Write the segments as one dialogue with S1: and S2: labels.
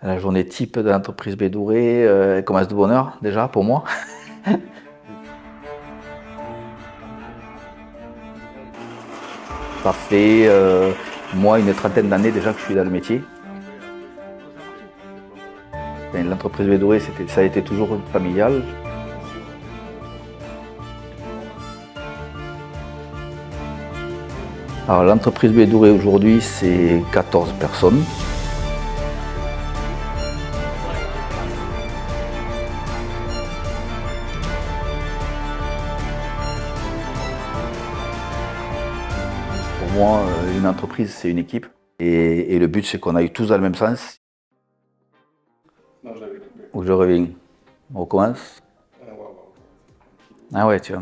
S1: La journée type de l'entreprise Bédouré, elle commence de bonne heure déjà pour moi. Ça fait moi une trentaine d'années déjà que je suis dans le métier. L'entreprise Bédouré, ça a été toujours familial. Alors l'entreprise Bédouré aujourd'hui, c'est 14 personnes. Pour moi, une entreprise, c'est une équipe. Et le but, c'est qu'on aille tous dans le même sens.
S2: Non, je l'avais coupé.
S1: Où je reviens. On recommence. Ah ouais, tu vois.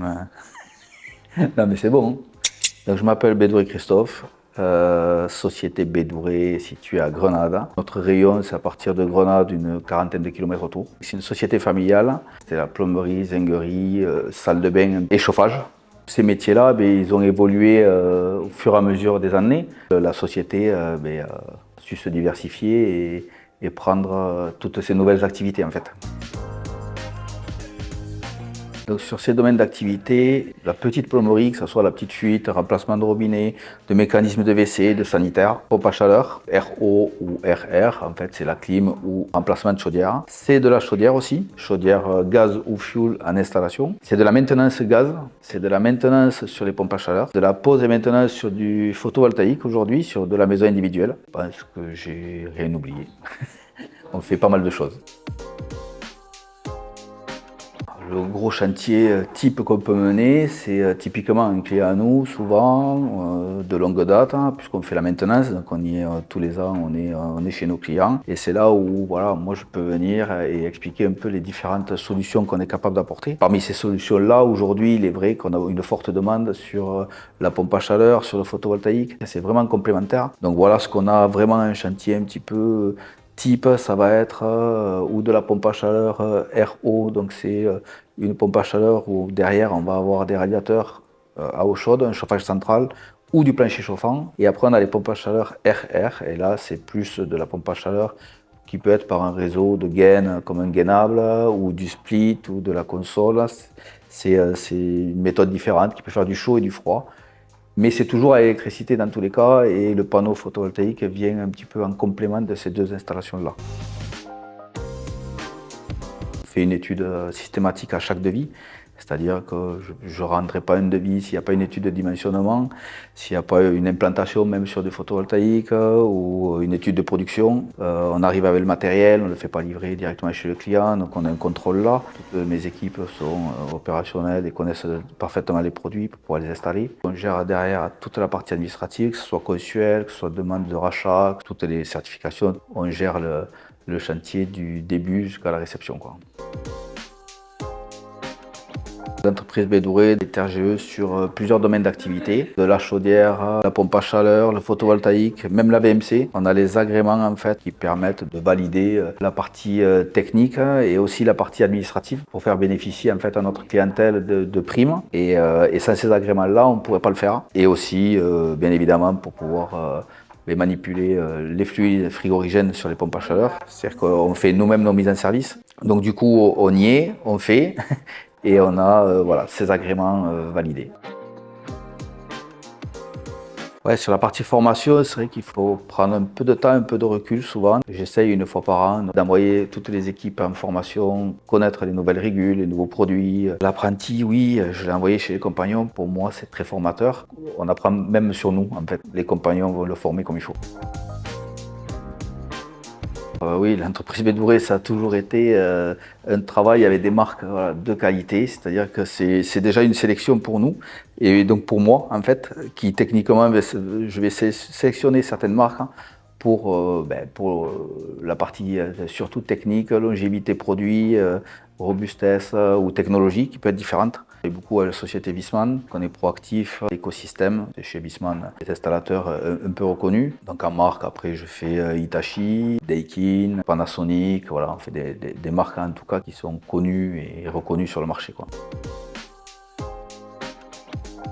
S1: Non, mais c'est bon. Hein. Donc, je m'appelle Bédouré Christophe, société Bédouré située à Grenade. Notre rayon, c'est à partir de Grenade, une quarantaine de kilomètres autour. C'est une société familiale. C'est la plomberie, zinguerie, salle de bain et chauffage. Ces métiers-là, ils ont évolué au fur et à mesure des années. La société a su se diversifier et prendre toutes ces nouvelles activités en fait. Donc sur ces domaines d'activité, la petite plomberie, que ce soit la petite fuite, remplacement de robinet, de mécanismes de WC, de sanitaire, pompe à chaleur, RO ou RR, en fait c'est la clim ou remplacement de chaudière. C'est de la chaudière aussi, chaudière gaz ou fuel en installation. C'est de la maintenance gaz, c'est de la maintenance sur les pompes à chaleur, de la pose et maintenance sur du photovoltaïque aujourd'hui, sur de la maison individuelle. Je pense que j'ai rien oublié. On fait pas mal de choses. Le gros chantier type qu'on peut mener, c'est typiquement un client à nous, souvent, de longue date, hein, puisqu'on fait la maintenance, donc on y est tous les ans, on est chez nos clients. Et c'est là où voilà, moi je peux venir et expliquer un peu les différentes solutions qu'on est capable d'apporter. Parmi ces solutions-là, aujourd'hui, il est vrai qu'on a une forte demande sur la pompe à chaleur, sur le photovoltaïque. C'est vraiment complémentaire. Donc voilà ce qu'on a vraiment un chantier un petit peu type, ça va être ou de la pompe à chaleur RO, donc c'est une pompe à chaleur où derrière on va avoir des radiateurs à eau chaude, un chauffage central ou du plancher chauffant. Et après on a les pompes à chaleur RR, et là c'est plus de la pompe à chaleur qui peut être par un réseau de gaines comme un gainable ou du split ou de la console. C'est une méthode différente qui peut faire du chaud et du froid. Mais c'est toujours à l'électricité dans tous les cas et le panneau photovoltaïque vient un petit peu en complément de ces deux installations-là. On fait une étude systématique à chaque devis, c'est-à-dire que je ne rendrai pas un devis s'il n'y a pas une étude de dimensionnement, s'il n'y a pas une implantation même sur du photovoltaïque ou une étude de production. On arrive avec le matériel, on ne le fait pas livrer directement chez le client, donc on a un contrôle là. Toutes mes équipes sont opérationnelles et connaissent parfaitement les produits pour pouvoir les installer. On gère derrière toute la partie administrative, que ce soit consuel, que ce soit demande de rachat, toutes les certifications. On gère le chantier du début jusqu'à la réception, quoi. L'entreprise Bédouré est RGE sur plusieurs domaines d'activité, de la chaudière, la pompe à chaleur, le photovoltaïque, même la VMC. On a les agréments en fait qui permettent de valider la partie technique et aussi la partie administrative pour faire bénéficier en fait à notre clientèle de primes. Et sans ces agréments-là, on ne pourrait pas le faire. Et aussi, bien évidemment, pour pouvoir manipuler les fluides frigorigènes sur les pompes à chaleur. C'est-à-dire qu'on fait nous-mêmes nos mises en service. Donc du coup, on y est, on fait. Et on a voilà, ces agréments validés. Ouais, sur la partie formation, c'est vrai qu'il faut prendre un peu de temps, un peu de recul souvent. J'essaye une fois par an d'envoyer toutes les équipes en formation, connaître les nouvelles régules, les nouveaux produits. L'apprenti, oui, je l'ai envoyé chez les compagnons. Pour moi, c'est très formateur. On apprend même sur nous, en fait. Les compagnons vont le former comme il faut. Oui, l'entreprise Bédouré, ça a toujours été un travail avec des marques de qualité, c'est-à-dire que c'est déjà une sélection pour nous, et donc pour moi, en fait, qui techniquement, je vais sélectionner certaines marques pour la partie surtout technique, longévité produit, robustesse ou technologie qui peut être différente. Et beaucoup à la société Viessmann, qu'on est proactif, l'écosystème, c'est chez Viessmann, des installateurs un peu reconnus. Donc en marque, après je fais Hitachi, Daikin, Panasonic, voilà, on fait des marques en tout cas qui sont connues et reconnues sur le marché, quoi.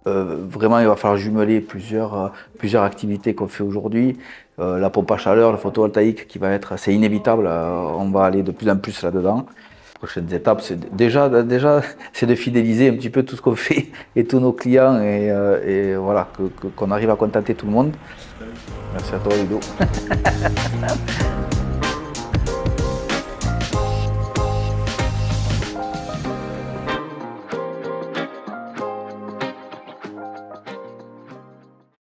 S1: Vraiment, il va falloir jumeler plusieurs activités qu'on fait aujourd'hui. La pompe à chaleur, le photovoltaïque, c'est inévitable. On va aller de plus en plus là-dedans. Prochaines étapes, c'est déjà, c'est de fidéliser un petit peu tout ce qu'on fait et tous nos clients et voilà, qu'on arrive à contenter tout le monde. Merci à toi, Ludo.